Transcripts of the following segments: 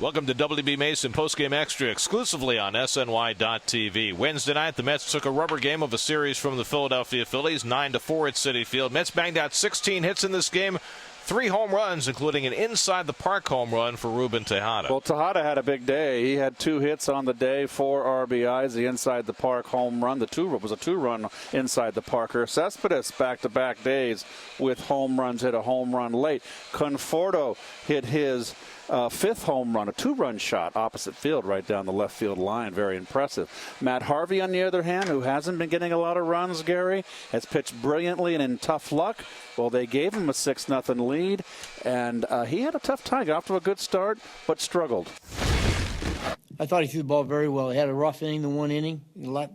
Welcome to WB Mason Postgame Extra exclusively on SNY.TV. Wednesday night, the Mets took a rubber game of a series from the Philadelphia Phillies, 9-4 at Citi Field. Mets banged out 16 hits in this game, 3 home runs, including an inside-the-park home run for Ruben Tejada. Well, Tejada had a big day. He had 2 hits on the day, 4 RBIs, the inside-the-park home run. The 2 was a 2-run inside-the-parker. Cespedes back-to-back days with home runs, hit a home run late. Conforto hit his 5th home run, a 2-run shot opposite field right down the left field line. Very impressive. Matt Harvey, on the other hand, who hasn't been getting a lot of runs, Gary, has pitched brilliantly and in tough luck. Well, they gave him a 6-0 lead, and he had a tough time. Got off to a good start, but struggled. I thought he threw the ball very well. He had a rough inning, the one inning. A lot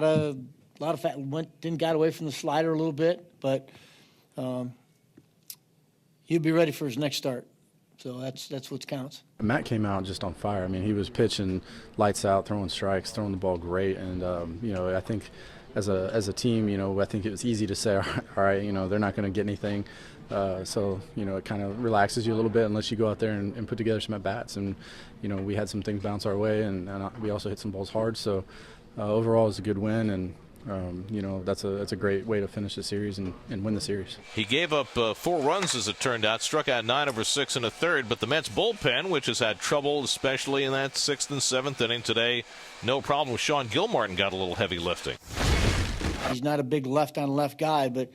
of fat didn't got away from the slider a little bit, but he'll be ready for his next start. So that's what counts. Matt came out just on fire. I mean, he was pitching lights out, throwing strikes, throwing the ball great, and I think as a team, I think it was easy to say, all right, they're not going to get anything. So it kind of relaxes you a little bit unless you go out there and put together some at-bats. And, we had some things bounce our way, and we also hit some balls hard. So overall, it was a good win, and that's a great way to finish the series and win the series. He gave up 4 runs, as it turned out, struck out 9 over 6 and a third, but the Mets bullpen, which has had trouble, especially in that 6th and 7th inning today, no problem. Sean Gilmartin got a little heavy lifting. He's not a big left-on-left guy, but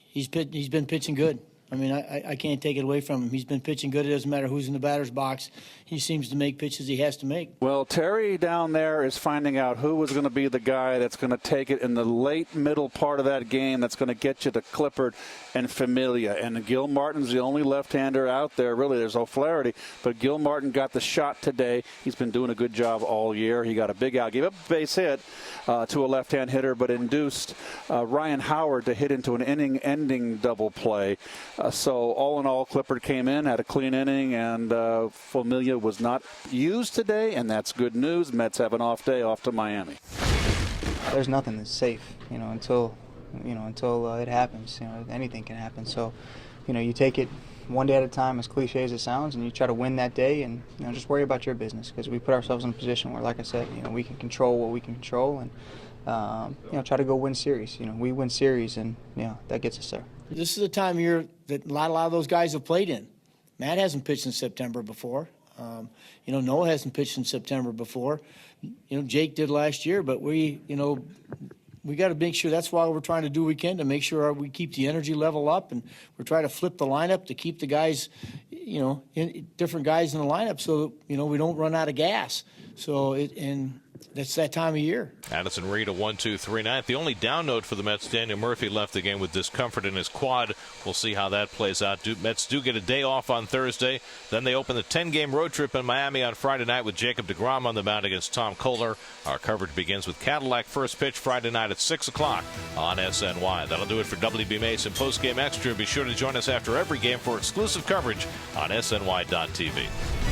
he's been pitching good. I mean, I can't take it away from him. He's been pitching good. It doesn't matter who's in the batter's box. He seems to make pitches he has to make. Well, Terry down there is finding out who was going to be the guy that's going to take it in the late middle part of that game that's going to get you to Clippard and Familia. And Gilmartin's the only left-hander out there. Really, there's O'Flaherty. But Gilmartin got the shot today. He's been doing a good job all year. He got a big out. Gave up a base hit to a left-hand hitter, but induced Ryan Howard to hit into an inning-ending double play. So all in all, Clippard came in, had a clean inning, and Familia was not used today, and that's good news. Mets have an off day, off to Miami. There's nothing that's safe, until it happens. Anything can happen. So, you take it one day at a time, as cliche as it sounds, and you try to win that day, and just worry about your business, because we put ourselves in a position where, like I said, we can control what we can control, and try to go win series. We win series, and that gets us there. This is the time of year that a lot of those guys have played in. Matt hasn't pitched in September before. Noah hasn't pitched in September before. Jake did last year, but we got to make sure. That's why we're trying to do weekend, to make sure we keep the energy level up, and we're trying to flip the lineup to keep the guys, different guys in the lineup, so we don't run out of gas. So that's that time of year. Addison Reed, a 1-2-3 ninth. The only down note for the Mets, Daniel Murphy left the game with discomfort in his quad. We'll see how that plays out. Mets do get a day off on Thursday. Then they open the 10-game road trip in Miami on Friday night with Jacob deGrom on the mound against Tom Kohler. Our coverage begins with Cadillac first pitch Friday night at 6 o'clock on SNY. That'll do it for WB Mason Postgame Extra. Be sure to join us after every game for exclusive coverage on SNY.TV.